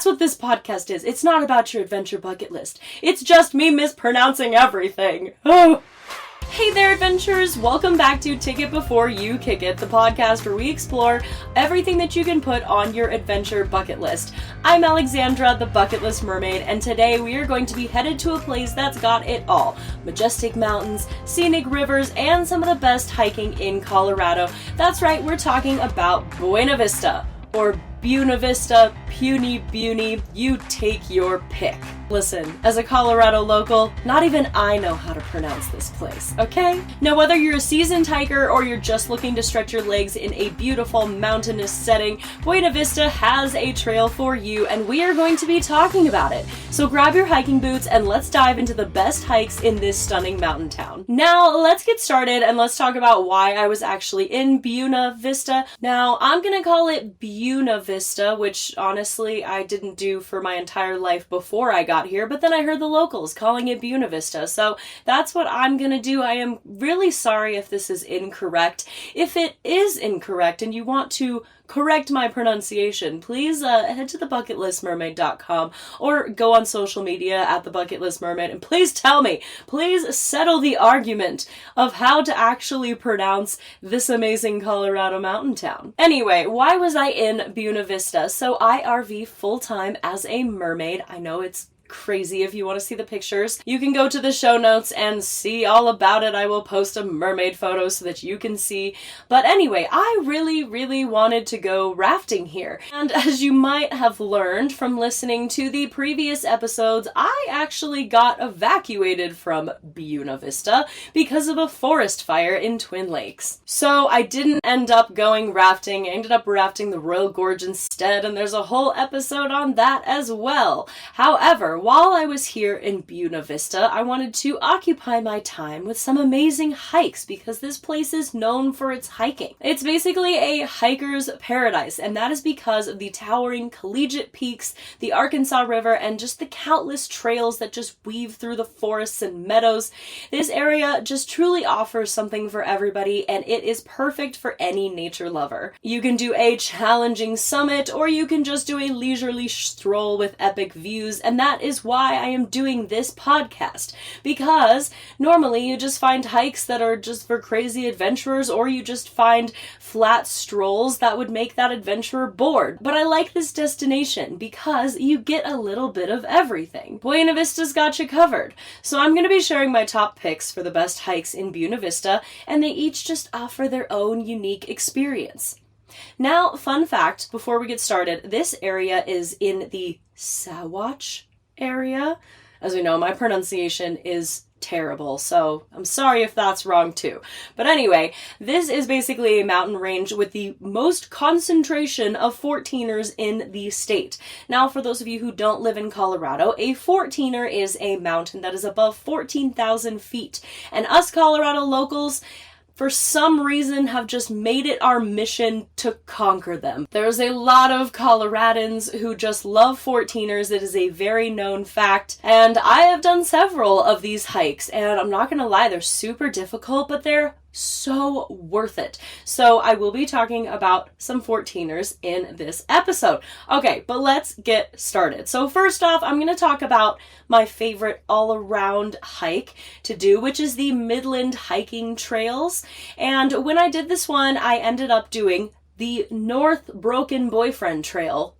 That's what this podcast is. It's not about your adventure bucket list. It's just me mispronouncing everything. Oh. Hey there, adventurers! Welcome back to Ticket Before You Kick It, the podcast where we explore everything that you can put on your adventure bucket list. I'm Alexandra, the Bucket List Mermaid, and today we are going to be headed to a place that's got it all. Majestic mountains, scenic rivers, and some of the best hiking in Colorado. That's right, we're talking about Buena Vista, or Buena Vista, Puny Buny, you take your pick. Listen, as a Colorado local, not even I know how to pronounce this place, okay? Now, whether you're a seasoned hiker or you're just looking to stretch your legs in a beautiful mountainous setting, Buena Vista has a trail for you, and we are going to be talking about it. So grab your hiking boots and let's dive into the best hikes in this stunning mountain town. Now, let's get started and let's talk about why I was actually in Buena Vista. Now, I'm gonna call it Buena Vista, which honestly I didn't do for my entire life before I got here, but then I heard the locals calling it Buena Vista, so that's what I'm gonna do. I am really sorry if this is incorrect. If it is incorrect and you want to correct my pronunciation, please head to thebucketlistmermaid.com or go on social media at thebucketlistmermaid and please tell me, please settle the argument of how to actually pronounce this amazing Colorado mountain town. Anyway, why was I in Buena Vista? So I RV full-time as a mermaid. I know it's crazy. If you want to see the pictures, you can go to the show notes and see all about it. I will post a mermaid photo so that you can see. But anyway, I really wanted to go rafting here. And as you might have learned from listening to the previous episodes, I actually got evacuated from Buena Vista because of a forest fire in Twin Lakes. So I didn't end up going rafting. I ended up rafting the Royal Gorge instead, and there's a whole episode on that as well. However, while I was here in Buena Vista, I wanted to occupy my time with some amazing hikes because this place is known for its hiking. It's basically a hiker's paradise, and that is because of the towering Collegiate Peaks, the Arkansas River, and just the countless trails that just weave through the forests and meadows. This area just truly offers something for everybody, and it is perfect for any nature lover. You can do a challenging summit, or you can just do a leisurely stroll with epic views, and that is why I am doing this podcast, because normally you just find hikes that are just for crazy adventurers, or you just find flat strolls that would make that adventurer bored. But I like this destination because you get a little bit of everything. Buena Vista's got you covered. So I'm going to be sharing my top picks for the best hikes in Buena Vista, and they each just offer their own unique experience. Now, fun fact before we get started, this area is in the Sawatch area. As we know, my pronunciation is terrible, so I'm sorry if that's wrong too. But anyway, this is basically a mountain range with the most concentration of 14ers in the state. Now, for those of you who don't live in Colorado, a 14er is a mountain that is above 14,000 feet. And us Colorado locals, for some reason, have just made it our mission to conquer them. There's a lot of Coloradans who just love 14ers. It is a very known fact, and I have done several of these hikes, and I'm not gonna lie, they're super difficult, but they're so worth it. So I will be talking about some 14ers in this episode. Okay, but let's get started. So first off, I'm going to talk about my favorite all-around hike to do, which is the Midland Hiking Trails. And when I did this one, I ended up doing the North Broken Boyfriend Trail.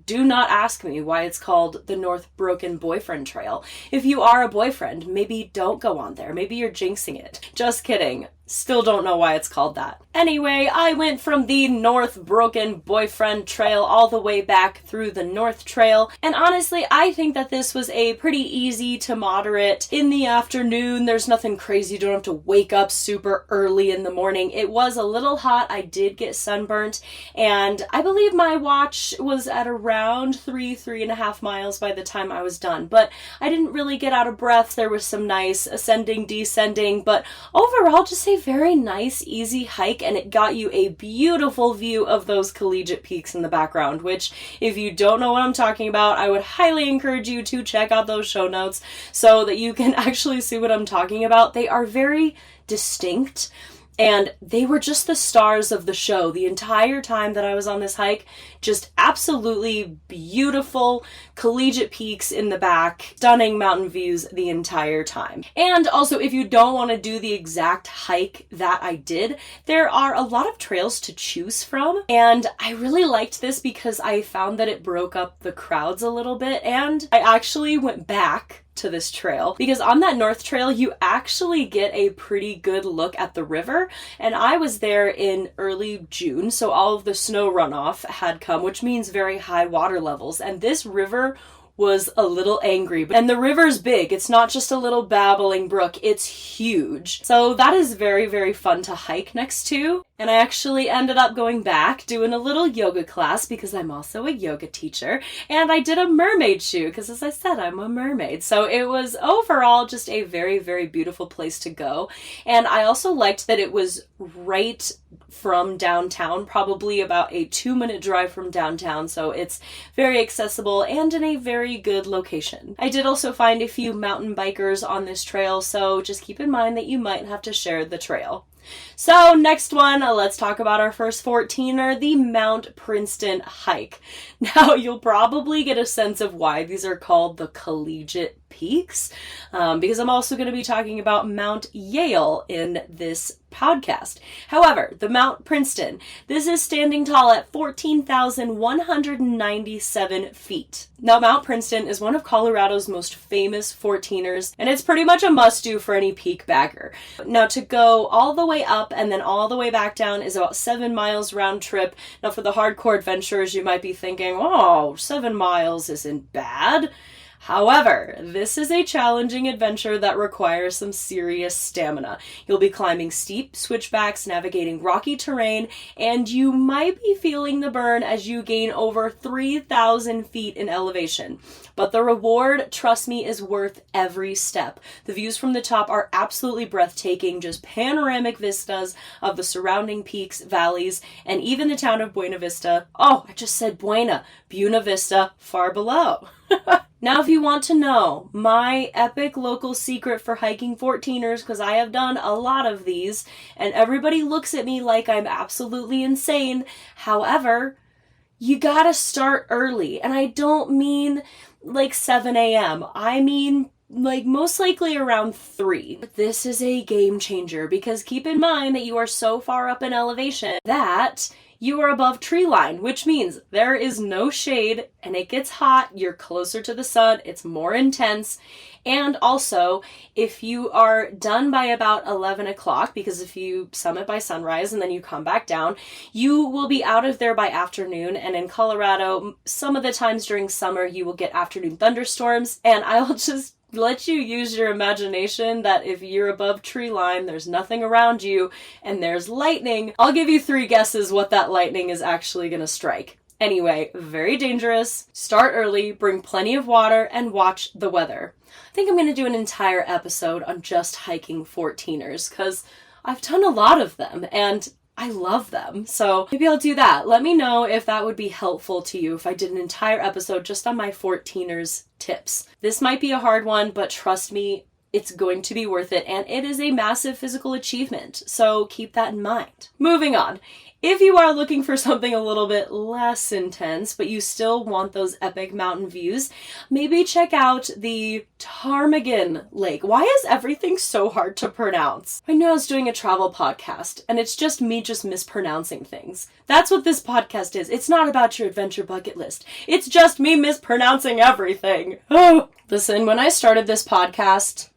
Do not ask me why it's called the North Broken Boyfriend Trail. If you are a boyfriend, maybe don't go on there. Maybe you're jinxing it. Just kidding. Still don't know why it's called that. Anyway, I went from the North Broken Boyfriend Trail all the way back through the North Trail, and honestly, I think that this was a pretty easy to moderate in the afternoon. There's nothing crazy. You don't have to wake up super early in the morning. It was a little hot. I did get sunburnt, and I believe my watch was at around 3.5 miles by the time I was done, but I didn't really get out of breath. There was some nice ascending, descending, but overall, just a very nice, easy hike, and it got you a beautiful view of those Collegiate Peaks in the background, which, if you don't know what I'm talking about, I would highly encourage you to check out those show notes so that you can actually see what I'm talking about. They are very distinct. And they were just the stars of the show the entire time that I was on this hike. Just absolutely beautiful Collegiate Peaks in the back, stunning mountain views the entire time. And also, if you don't want to do the exact hike that I did, there are a lot of trails to choose from. And I really liked this because I found that it broke up the crowds a little bit. And I actually went back to this trail because on that north trail you actually get a pretty good look at the river, and I was there in early June, so all of the snow runoff had come, which means very high water levels, and this river was a little angry. And the river's big. It's not just a little babbling brook. It's huge. So that is very, very fun to hike next to. And I actually ended up going back, doing a little yoga class because I'm also a yoga teacher. And I did a mermaid shoot because, as I said, I'm a mermaid. So it was overall just a very, very beautiful place to go. And I also liked that it was right from downtown, probably about a 2-minute drive from downtown. So it's very accessible and in a very good location. I did also find a few mountain bikers on this trail, so just keep in mind that you might have to share the trail. So next one, let's talk about our first 14er, the Mount Princeton hike. Now you'll probably get a sense of why these are called the Collegiate Peaks, because I'm also going to be talking about Mount Yale in this podcast. However, the Mount Princeton, this is standing tall at 14,197 feet. Now, Mount Princeton is one of Colorado's most famous 14ers, and it's pretty much a must-do for any peak bagger. Now, to go all the way up and then all the way back down is about 7 miles round trip. Now, for the hardcore adventurers, you might be thinking, oh, 7 miles isn't bad. However, this is a challenging adventure that requires some serious stamina. You'll be climbing steep switchbacks, navigating rocky terrain, and you might be feeling the burn as you gain over 3,000 feet in elevation. But the reward, trust me, is worth every step. The views from the top are absolutely breathtaking, just panoramic vistas of the surrounding peaks, valleys, and even the town of Buena Vista. Oh, I just said Buena Vista, far below. Now, if you want to know my epic local secret for hiking 14ers, because I have done a lot of these, and everybody looks at me like I'm absolutely insane. However, you gotta start early. And I don't mean like 7 a.m. I mean like most likely around 3. This is a game changer because keep in mind that you are so far up in elevation that you are above tree line, which means there is no shade and it gets hot, you're closer to the sun, it's more intense. And also, if you are done by about 11 o'clock, because if you summit by sunrise and then you come back down, you will be out of there by afternoon. And in Colorado, some of the times during summer, you will get afternoon thunderstorms. And I'll just let you use your imagination that if you're above tree line, there's nothing around you, and there's lightning. I'll give you 3 guesses what that lightning is actually going to strike. Anyway, very dangerous. Start early, bring plenty of water, and watch the weather. I think I'm going to do an entire episode on just hiking 14ers, because I've done a lot of them, and I love them. So maybe I'll do that. Let me know if that would be helpful to you if I did an entire episode just on my 14ers tips. This might be a hard one, but trust me, it's going to be worth it, and it is a massive physical achievement. So keep that in mind. Moving on. If you are looking for something a little bit less intense, but you still want those epic mountain views, maybe check out the Ptarmigan Lake. Why is everything so hard to pronounce? I know I was doing a travel podcast, and it's just me mispronouncing things. That's what this podcast is. It's not about your adventure bucket list. It's just me mispronouncing everything. Oh. Listen, when I started this podcast,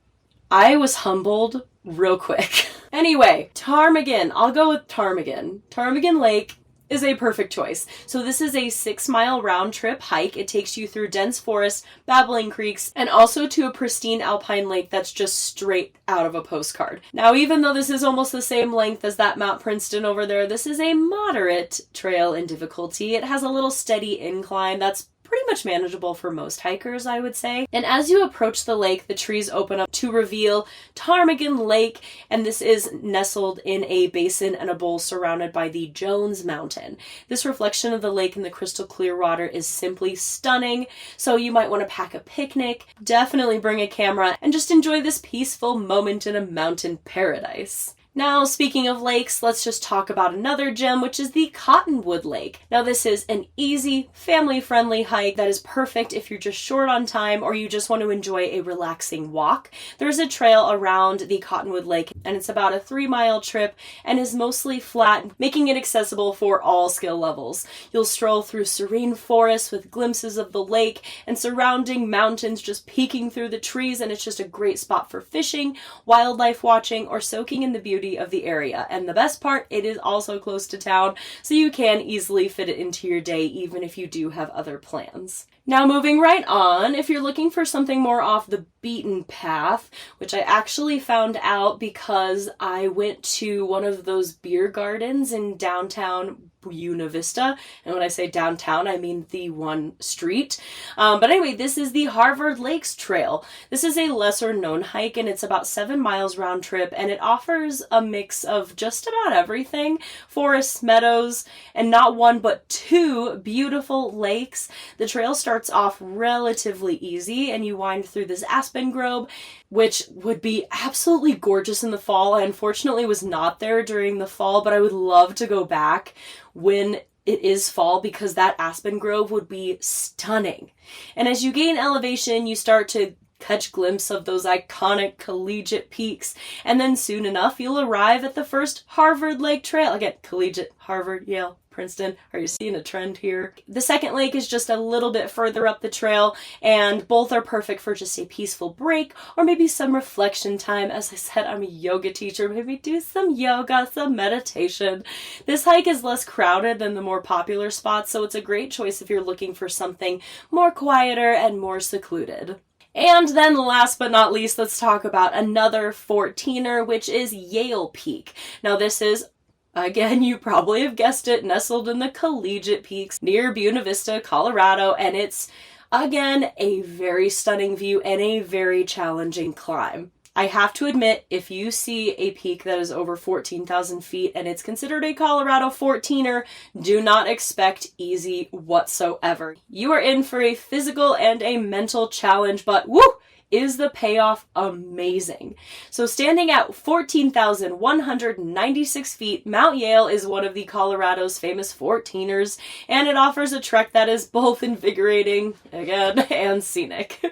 I was humbled real quick. Anyway, Ptarmigan. I'll go with Ptarmigan. Ptarmigan Lake is a perfect choice. So this is a 6-mile round trip hike. It takes you through dense forest, babbling creeks, and also to a pristine alpine lake that's just straight out of a postcard. Now, even though this is almost the same length as that Mount Princeton over there, this is a moderate trail in difficulty. It has a little steady incline that's pretty much manageable for most hikers, I would say. And as you approach the lake, the trees open up to reveal Ptarmigan Lake, and this is nestled in a basin and a bowl surrounded by the Jones Mountain. This reflection of the lake in the crystal clear water is simply stunning, so you might want to pack a picnic, definitely bring a camera, and just enjoy this peaceful moment in a mountain paradise. Now, speaking of lakes, let's just talk about another gem, which is the Cottonwood Lake. Now, this is an easy, family-friendly hike that is perfect if you're just short on time or you just want to enjoy a relaxing walk. There's a trail around the Cottonwood Lake, and it's about a 3-mile trip and is mostly flat, making it accessible for all skill levels. You'll stroll through serene forests with glimpses of the lake and surrounding mountains just peeking through the trees, and it's just a great spot for fishing, wildlife watching, or soaking in the beauty of the area. And the best part, it is also close to town, so you can easily fit it into your day even if you do have other plans. Now moving right on, if you're looking for something more off the beaten path, which I actually found out because I went to one of those beer gardens in downtown Buena Vista, and when I say downtown, I mean the one street. But anyway, this is the Harvard Lakes Trail. This is a lesser known hike, and it's about 7 miles round trip, and it offers a mix of just about everything: forests, meadows, and not one but 2 beautiful lakes. The trail starts off relatively easy, and you wind through this aspen grove, which would be absolutely gorgeous in the fall. I unfortunately was not there during the fall, but I would love to go back when it is fall because that aspen grove would be stunning. And as you gain elevation, you start to catch glimpse of those iconic Collegiate Peaks, and then soon enough you'll arrive at the first Harvard Lake Trail. Again, Collegiate, Harvard, Yale, Princeton. Are you seeing a trend here? The second lake is just a little bit further up the trail, and both are perfect for just a peaceful break or maybe some reflection time. As I said, I'm a yoga teacher. Maybe do some yoga, some meditation. This hike is less crowded than the more popular spots, so it's a great choice if you're looking for something more quieter and more secluded. And then last but not least, let's talk about another 14er, which is Yale Peak. Now this is, again, you probably have guessed it, nestled in the Collegiate Peaks near Buena Vista, Colorado, and it's, again, a very stunning view and a very challenging climb. I have to admit, if you see a peak that is over 14,000 feet and it's considered a Colorado 14er, do not expect easy whatsoever. You are in for a physical and a mental challenge, but woo! Is the payoff amazing. So standing at 14,196 feet, Mount Yale is one of the Colorado's famous 14ers, and it offers a trek that is both invigorating, again, and scenic.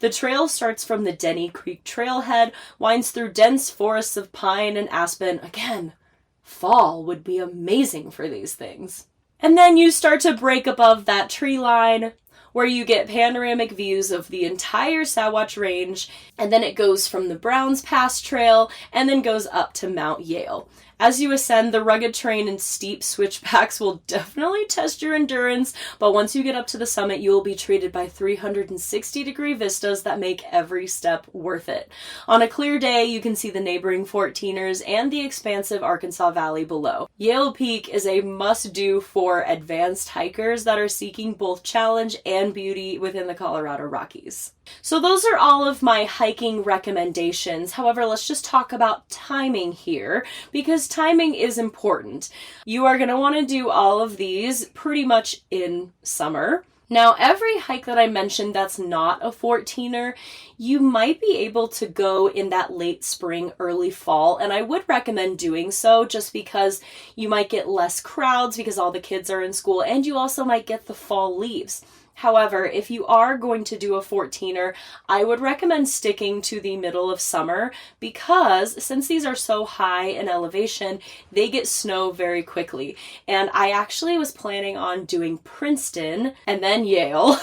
The trail starts from the Denny Creek trailhead, winds through dense forests of pine and aspen. Again, fall would be amazing for these things. And then you start to break above that tree line, where you get panoramic views of the entire Sawatch Range, and then it goes from the Browns Pass Trail and then goes up to Mount Yale. As you ascend, the rugged terrain and steep switchbacks will definitely test your endurance, but once you get up to the summit, you will be treated by 360-degree vistas that make every step worth it. On a clear day, you can see the neighboring 14ers and the expansive Arkansas Valley below. Yale Peak is a must-do for advanced hikers that are seeking both challenge and beauty within the Colorado Rockies. So those are all of my hiking recommendations. However, let's just talk about timing here, because timing is important. You are going to want to do all of these pretty much in summer. Now, every hike that I mentioned that's not a 14er, you might be able to go in that late spring, early fall, and I would recommend doing so just because you might get less crowds because all the kids are in school, and you also might get the fall leaves. However, if you are going to do a 14er, I would recommend sticking to the middle of summer because since these are so high in elevation, they get snow very quickly. And I actually was planning on doing Princeton and then Yale,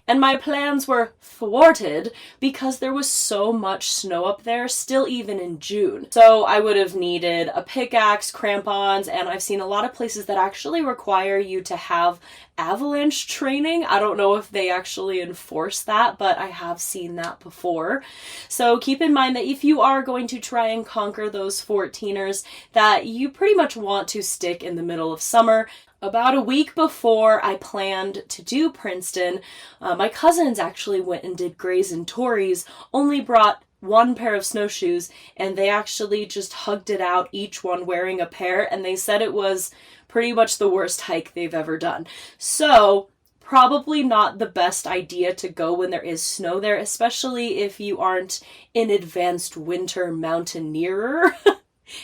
and my plans were thwarted because there was so much snow up there, still even in June. So I would have needed a pickaxe, crampons, and I've seen a lot of places that actually require you to have avalanche training. I don't know if they actually enforce that, but I have seen that before. So keep in mind that if you are going to try and conquer those 14ers, that you pretty much want to stick in the middle of summer. About a week before I planned to do Princeton, my cousins actually went and did Grays and Tories, only brought one pair of snowshoes, and they actually just hugged it out, each one wearing a pair, and they said it was pretty much the worst hike they've ever done. So probably not the best idea to go when there is snow there, especially if you aren't an advanced winter mountaineerer.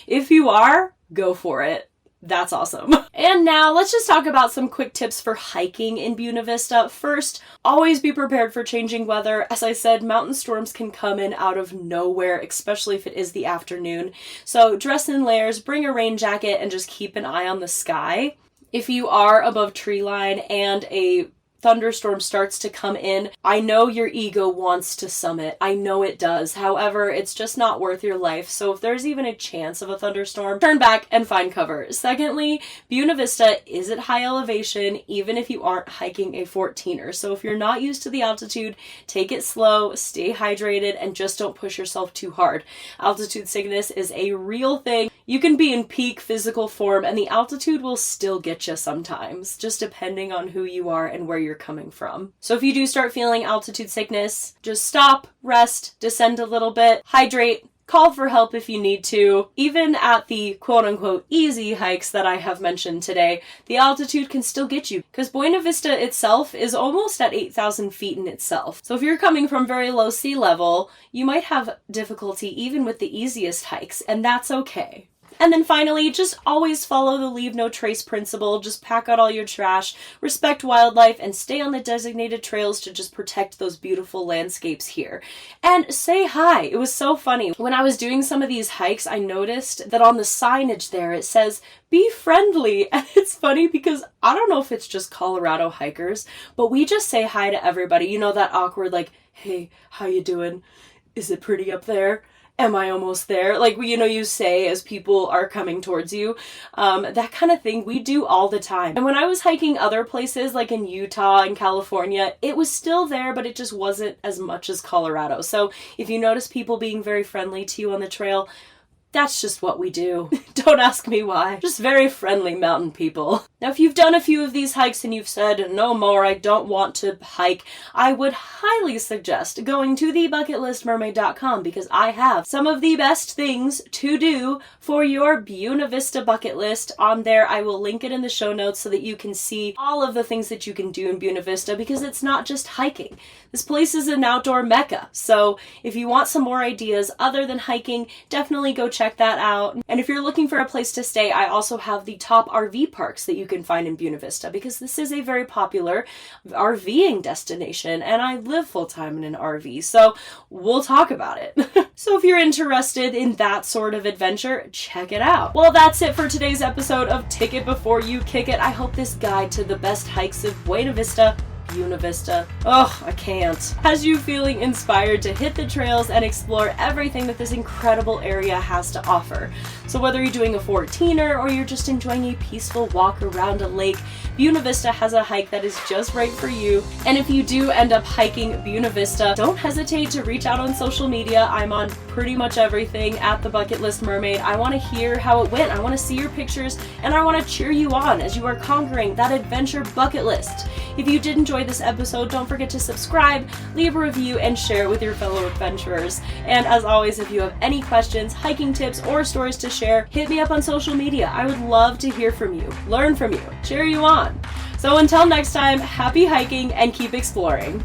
If you are, go for it. That's awesome. And now let's just talk about some quick tips for hiking in Buena Vista. First, always be prepared for changing weather. As I said, mountain storms can come in out of nowhere, especially if it is the afternoon. So dress in layers, bring a rain jacket, and just keep an eye on the sky. If you are above tree line and a thunderstorm starts to come in, I know your ego wants to summit. I know it does. However, it's just not worth your life. So if there's even a chance of a thunderstorm, turn back and find cover. Secondly, Buena Vista is at high elevation, even if you aren't hiking a 14er. So if you're not used to the altitude, take it slow, stay hydrated, and just don't push yourself too hard. Altitude sickness is a real thing. You can be in peak physical form and the altitude will still get you sometimes, just depending on who you are and where you're coming from. So if you do start feeling altitude sickness, just stop, rest, descend a little bit, hydrate, call for help if you need to. Even at the quote-unquote easy hikes that I have mentioned today, the altitude can still get you because Buena Vista itself is almost at 8,000 feet in itself. So if you're coming from very low sea level, you might have difficulty even with the easiest hikes, and that's okay. And then finally, just always follow the leave no trace principle. Just pack out all your trash, respect wildlife, and stay on the designated trails to just protect those beautiful landscapes here. And say hi. It was so funny. When I was doing some of these hikes, I noticed that on the signage there, it says, be friendly. And it's funny because I don't know if it's just Colorado hikers, but we just say hi to everybody. You know, that awkward, like, hey, how you doing? Is it pretty up there? Am I almost there? Like, you know, you say as people are coming towards you, that kind of thing we do all the time. And when I was hiking other places, like in Utah and California, it was still there, but it just wasn't as much as Colorado. So if you notice people being very friendly to you on the trail, that's just what we do. Don't ask me why. Just very friendly mountain people. Now, if you've done a few of these hikes and you've said, no more, I don't want to hike, I would highly suggest going to thebucketlistmermaid.com because I have some of the best things to do for your Buena Vista bucket list. On there, I will link it in the show notes so that you can see all of the things that you can do in Buena Vista because it's not just hiking. This place is an outdoor mecca. So if you want some more ideas other than hiking, definitely go check that out. And if you're looking for a place to stay, I also have the top RV parks that you can find in Buena Vista because this is a very popular RVing destination and I live full-time in an RV, so we'll talk about it. So if you're interested in that sort of adventure, check it out. Well, that's it for today's episode of Ticket Before You Kick It. I hope this guide to the best hikes of Buena Vista, I can't, has you feeling inspired to hit the trails and explore everything that this incredible area has to offer. So whether you're doing a 14er or you're just enjoying a peaceful walk around a lake, Buena Vista has a hike that is just right for you. And if you do end up hiking Buena Vista, don't hesitate to reach out on social media. I'm on pretty much everything at The Bucket List Mermaid. I want to hear how it went. I want to see your pictures and I want to cheer you on as you are conquering that adventure bucket list. If you did enjoy this episode, don't forget to subscribe, leave a review, and share it with your fellow adventurers. And as always, if you have any questions, hiking tips, or stories to share, hit me up on social media. I would love to hear from you, learn from you, cheer you on. So until next time, happy hiking and keep exploring.